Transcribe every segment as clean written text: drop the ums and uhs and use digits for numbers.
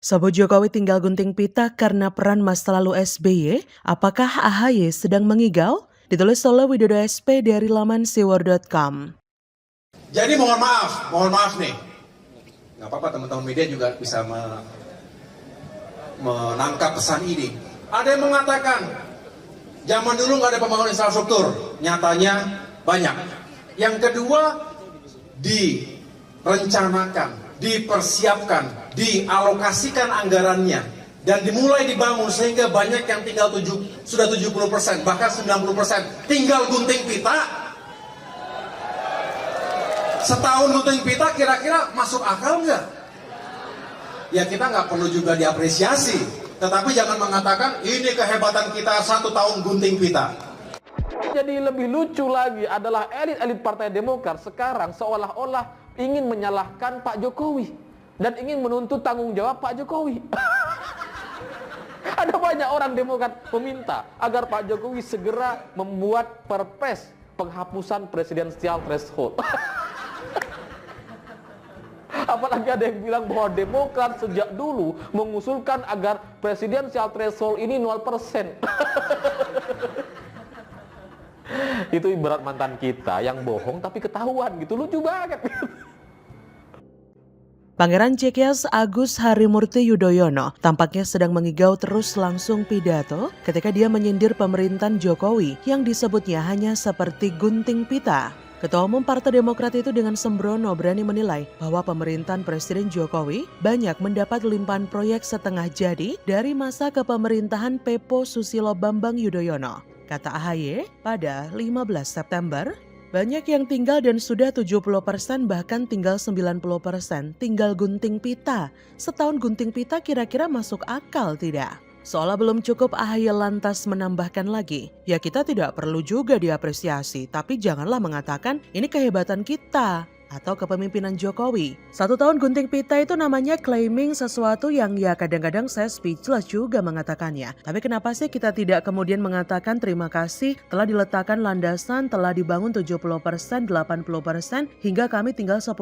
Sobo Jokowi tinggal gunting pita karena peran masa lalu SBY, apakah AHY sedang mengigau? Ditulis oleh Widodo SP dari laman siwar.com. Jadi mohon maaf nih. Nggak apa-apa teman-teman media juga bisa menangkap pesan ini. Ada yang mengatakan, zaman dulu nggak ada pembangunan infrastruktur, nyatanya banyak. Yang kedua, direncanakan, dipersiapkan, dialokasikan anggarannya, dan dimulai dibangun sehingga banyak yang tinggal sudah 70%, bahkan 90%, tinggal gunting pita. Setahun gunting pita kira-kira masuk akal nggak? Ya kita nggak perlu juga diapresiasi, tetapi jangan mengatakan ini kehebatan kita 1 tahun gunting pita. Jadi lebih lucu lagi adalah elit-elit Partai Demokrat sekarang seolah-olah ingin menyalahkan Pak Jokowi dan ingin menuntut tanggung jawab Pak Jokowi. Ada banyak orang Demokrat meminta agar Pak Jokowi segera membuat perpres penghapusan presidensial threshold. Apalagi ada yang bilang bahwa Demokrat sejak dulu mengusulkan agar presidensial threshold ini 0%. Itu ibarat mantan kita yang bohong tapi ketahuan gitu, lucu banget. Pangeran Cekias Agus Harimurti Yudhoyono tampaknya sedang mengigau terus langsung pidato ketika dia menyindir pemerintahan Jokowi yang disebutnya hanya seperti gunting pita. Ketua Umum Partai Demokrat itu dengan sembrono berani menilai bahwa pemerintahan Presiden Jokowi banyak mendapat limpahan proyek setengah jadi dari masa kepemerintahan Pepo Susilo Bambang Yudhoyono. Kata AHY pada 15 September, banyak yang tinggal dan sudah 70% bahkan tinggal 90% tinggal gunting pita. Setahun gunting pita kira-kira masuk akal tidak? Seolah belum cukup, AHY lantas menambahkan lagi, ya kita tidak perlu juga diapresiasi, tapi janganlah mengatakan ini kehebatan kita atau kepemimpinan Jokowi. 1 tahun gunting pita itu namanya claiming sesuatu yang ya kadang-kadang saya speechless juga mengatakannya. Tapi kenapa sih kita tidak kemudian mengatakan terima kasih telah diletakkan landasan, telah dibangun 70%, 80%, hingga kami tinggal 10%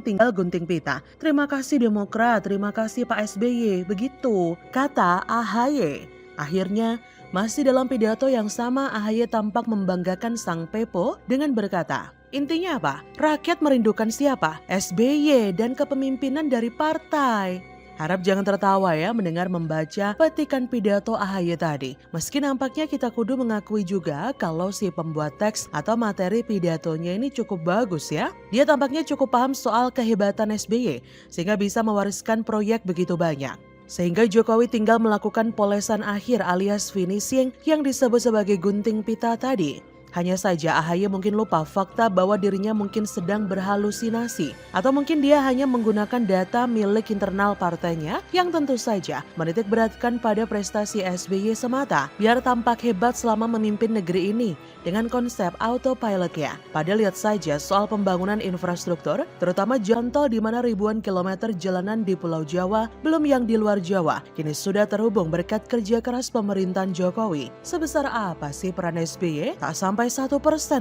tinggal gunting pita. Terima kasih Demokrat, terima kasih Pak SBY, begitu kata AHY. Akhirnya, masih dalam pidato yang sama AHY tampak membanggakan sang Pepo dengan berkata, intinya apa? Rakyat merindukan siapa? SBY dan kepemimpinan dari partai. Harap jangan tertawa ya mendengar membaca petikan pidato AHY tadi. Meski nampaknya kita kudu mengakui juga kalau si pembuat teks atau materi pidatonya ini cukup bagus ya. Dia tampaknya cukup paham soal kehebatan SBY sehingga bisa mewariskan proyek begitu banyak. Sehingga Jokowi tinggal melakukan polesan akhir alias finishing yang disebut sebagai gunting pita tadi. Hanya saja AHY mungkin lupa fakta bahwa dirinya mungkin sedang berhalusinasi. Atau mungkin dia hanya menggunakan data milik internal partainya yang tentu saja menitik beratkan pada prestasi SBY semata. Biar tampak hebat selama memimpin negeri ini dengan konsep autopilotnya. Padahal lihat saja soal pembangunan infrastruktur, terutama jalan tol di mana ribuan kilometer jalanan di Pulau Jawa, belum yang di luar Jawa, kini sudah terhubung berkat kerja keras pemerintahan Jokowi. Sebesar apa sih peran SBY? Tak sampai 1%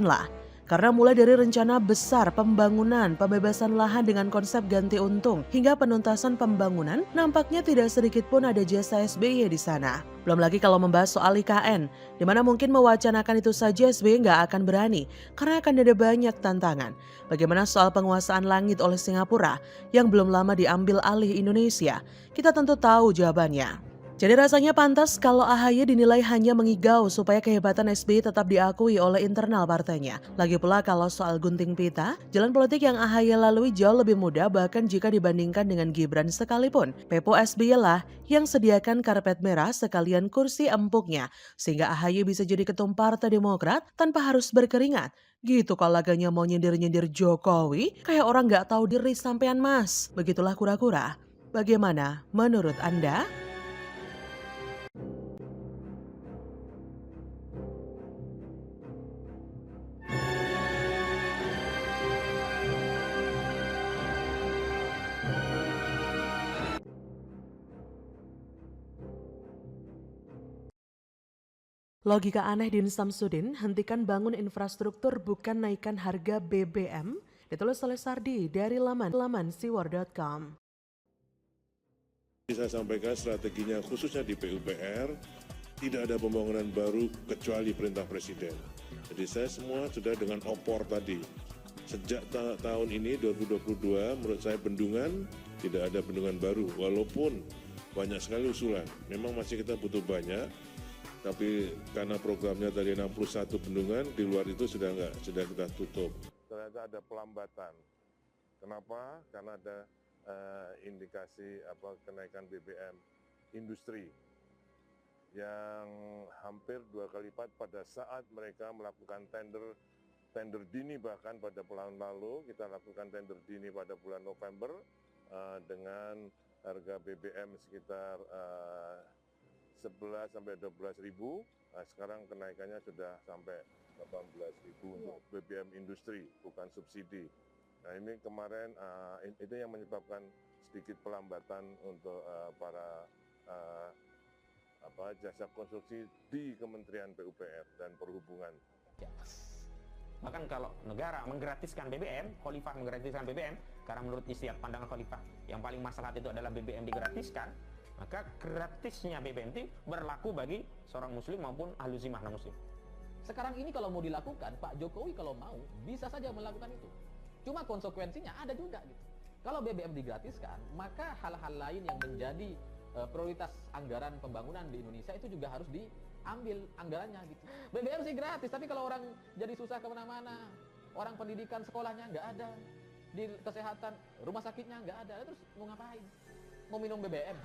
lah. Karena mulai dari rencana besar pembangunan, pembebasan lahan dengan konsep ganti untung, hingga penuntasan pembangunan, nampaknya tidak sedikit pun ada jasa SBY di sana. Belum lagi kalau membahas soal IKN, di mana mungkin mewacanakan itu saja SBY nggak akan berani, karena akan ada banyak tantangan. Bagaimana soal penguasaan langit oleh Singapura, yang belum lama diambil alih Indonesia? Kita tentu tahu jawabannya. Jadi rasanya pantas kalau AHY dinilai hanya mengigau supaya kehebatan SBY tetap diakui oleh internal partainya. Lagi pula kalau soal gunting pita, jalan politik yang AHY lalui jauh lebih mudah bahkan jika dibandingkan dengan Gibran sekalipun. Pepo SBY lah yang sediakan karpet merah sekalian kursi empuknya, sehingga AHY bisa jadi ketum Partai Demokrat tanpa harus berkeringat. Gitu kalau laganya mau nyindir-nyindir Jokowi, kayak orang gak tahu diri sampean mas. Begitulah kura-kura. Bagaimana menurut Anda? Logika aneh Din Samsudin, hentikan bangun infrastruktur bukan naikkan harga BBM, ditulis oleh Sardi dari laman siwar.com. Saya sampaikan strateginya khususnya di PUPR, tidak ada pembangunan baru kecuali perintah Presiden. Jadi saya semua sudah dengan opor tadi. Sejak tahun ini 2022 menurut saya bendungan tidak ada bendungan baru walaupun banyak sekali usulan. Memang masih kita butuh banyak, tapi karena programnya tadi 61 bendungan, di luar itu sudah kita tutup. Ternyata ada pelambatan. Kenapa? Karena ada indikasi kenaikan BBM industri yang hampir 2 kali lipat pada saat mereka melakukan tender dini, bahkan pada bulan lalu kita lakukan tender dini pada bulan November dengan harga BBM sekitar 11 sampai 12 ribu. Nah, sekarang kenaikannya sudah sampai 18 ribu untuk BBM industri, bukan subsidi. Nah, ini kemarin itu yang menyebabkan sedikit pelambatan untuk para jasa konstruksi di Kementerian PUPR dan Perhubungan. Bahkan kalau negara menggratiskan BBM, Khalifah menggratiskan BBM, karena menurut istiak pandangan Khalifah yang paling maslahat itu adalah BBM digratiskan, maka gratisnya BBM itu berlaku bagi seorang muslim maupun ahlu zimah non-muslim. Sekarang ini kalau mau dilakukan, Pak Jokowi kalau mau bisa saja melakukan itu. Cuma konsekuensinya ada juga gitu. Kalau BBM digratiskan, maka hal-hal lain yang menjadi prioritas anggaran pembangunan di Indonesia itu juga harus diambil anggarannya gitu. BBM sih gratis, tapi kalau orang jadi susah kemana-mana, orang pendidikan sekolahnya nggak ada, di kesehatan rumah sakitnya nggak ada, terus mau ngapain? Mau minum BBM?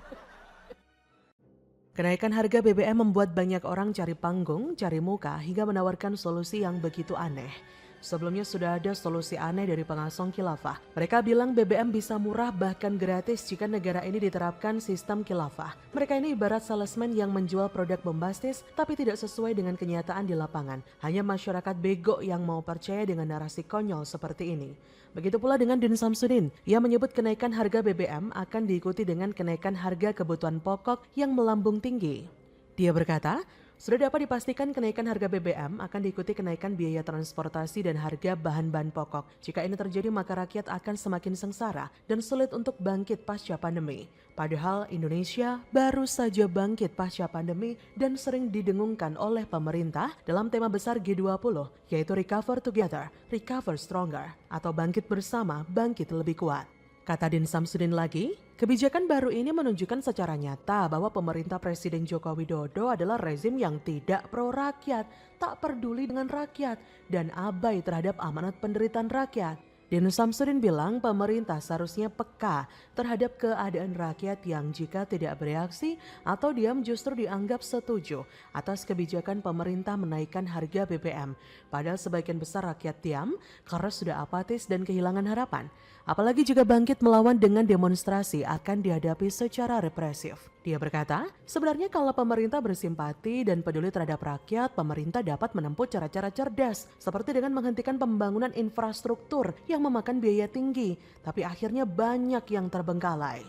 Kenaikan harga BBM membuat banyak orang cari panggung, cari muka, hingga menawarkan solusi yang begitu aneh. Sebelumnya sudah ada solusi aneh dari pengasong khilafah. Mereka bilang BBM bisa murah bahkan gratis jika negara ini diterapkan sistem khilafah. Mereka ini ibarat salesman yang menjual produk bombastis tapi tidak sesuai dengan kenyataan di lapangan. Hanya masyarakat bego yang mau percaya dengan narasi konyol seperti ini. Begitu pula dengan Din Samsudin. Ia menyebut kenaikan harga BBM akan diikuti dengan kenaikan harga kebutuhan pokok yang melambung tinggi. Dia berkata, sudah dapat dipastikan kenaikan harga BBM akan diikuti kenaikan biaya transportasi dan harga bahan-bahan pokok. Jika ini terjadi maka rakyat akan semakin sengsara dan sulit untuk bangkit pasca pandemi. Padahal Indonesia baru saja bangkit pasca pandemi dan sering didengungkan oleh pemerintah dalam tema besar G20 yaitu Recover Together, Recover Stronger atau bangkit bersama, bangkit lebih kuat. Kata Din Samsudin lagi, kebijakan baru ini menunjukkan secara nyata bahwa pemerintah Presiden Joko Widodo adalah rezim yang tidak pro rakyat, tak peduli dengan rakyat, dan abai terhadap amanat penderitaan rakyat. Din Samsudin bilang pemerintah seharusnya peka terhadap keadaan rakyat yang jika tidak bereaksi atau diam justru dianggap setuju atas kebijakan pemerintah menaikkan harga BBM. Padahal sebagian besar rakyat diam karena sudah apatis dan kehilangan harapan. Apalagi jika bangkit melawan dengan demonstrasi akan dihadapi secara represif. Dia berkata, sebenarnya kalau pemerintah bersimpati dan peduli terhadap rakyat, pemerintah dapat menempuh cara-cara cerdas seperti dengan menghentikan pembangunan infrastruktur yang memakan biaya tinggi, tapi akhirnya banyak yang terbengkalai.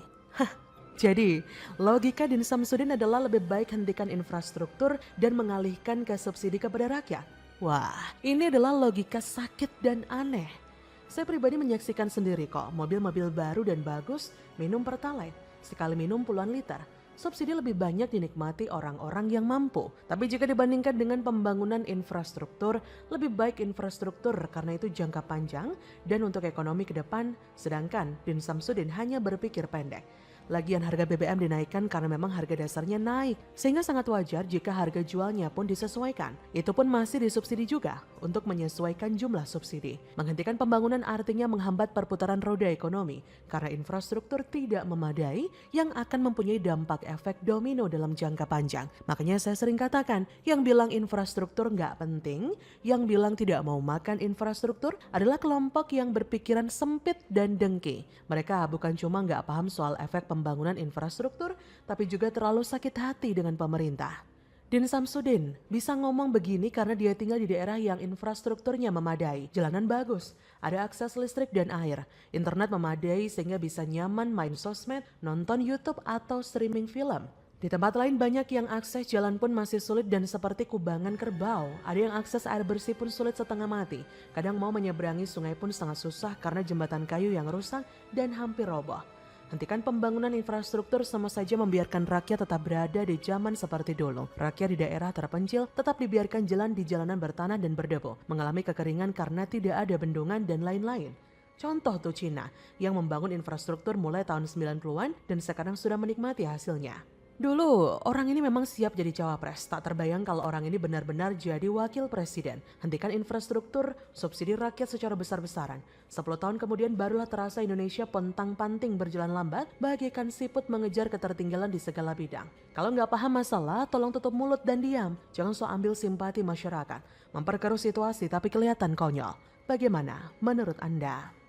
Jadi, logika Din Samsudin adalah lebih baik hentikan infrastruktur dan mengalihkan ke subsidi kepada rakyat. Wah, ini adalah logika sakit dan aneh. Saya pribadi menyaksikan sendiri kok, mobil-mobil baru dan bagus minum Pertalite. Sekali minum puluhan liter. Subsidi lebih banyak dinikmati orang-orang yang mampu. Tapi jika dibandingkan dengan pembangunan infrastruktur, lebih baik infrastruktur karena itu jangka panjang dan untuk ekonomi ke depan, sedangkan Din Samsudin hanya berpikir pendek. Lagian harga BBM dinaikkan karena memang harga dasarnya naik, sehingga sangat wajar jika harga jualnya pun disesuaikan. Itu pun masih disubsidi juga untuk menyesuaikan jumlah subsidi. Menghentikan pembangunan artinya menghambat perputaran roda ekonomi karena infrastruktur tidak memadai yang akan mempunyai dampak efek domino dalam jangka panjang. Makanya saya sering katakan, yang bilang infrastruktur nggak penting, yang bilang tidak mau makan infrastruktur adalah kelompok yang berpikiran sempit dan dengki. Mereka bukan cuma nggak paham soal efek pembangunan infrastruktur, tapi juga terlalu sakit hati dengan pemerintah. Din Samsudin bisa ngomong begini karena dia tinggal di daerah yang infrastrukturnya memadai, jalanan bagus, ada akses listrik dan air, internet memadai sehingga bisa nyaman main sosmed, nonton YouTube atau streaming film. Di tempat lain banyak yang akses jalan pun masih sulit dan seperti kubangan kerbau. Ada yang akses air bersih pun sulit setengah mati. Kadang mau menyeberangi sungai pun sangat susah karena jembatan kayu yang rusak dan hampir roboh. Hentikan pembangunan infrastruktur sama saja membiarkan rakyat tetap berada di zaman seperti dulu. Rakyat di daerah terpencil tetap dibiarkan jalan di jalanan bertanah dan berdebu, mengalami kekeringan karena tidak ada bendungan dan lain-lain. Contoh tuh Cina yang membangun infrastruktur mulai tahun 90-an dan sekarang sudah menikmati hasilnya. Dulu, orang ini memang siap jadi cawapres. Tak terbayang kalau orang ini benar-benar jadi wakil presiden. Hentikan infrastruktur, subsidi rakyat secara besar-besaran. 10 tahun kemudian barulah terasa Indonesia pontang-panting berjalan lambat, bagaikan siput mengejar ketertinggalan di segala bidang. Kalau nggak paham masalah, tolong tutup mulut dan diam. Jangan so ambil simpati masyarakat. Memperkeruh situasi tapi kelihatan konyol. Bagaimana menurut Anda?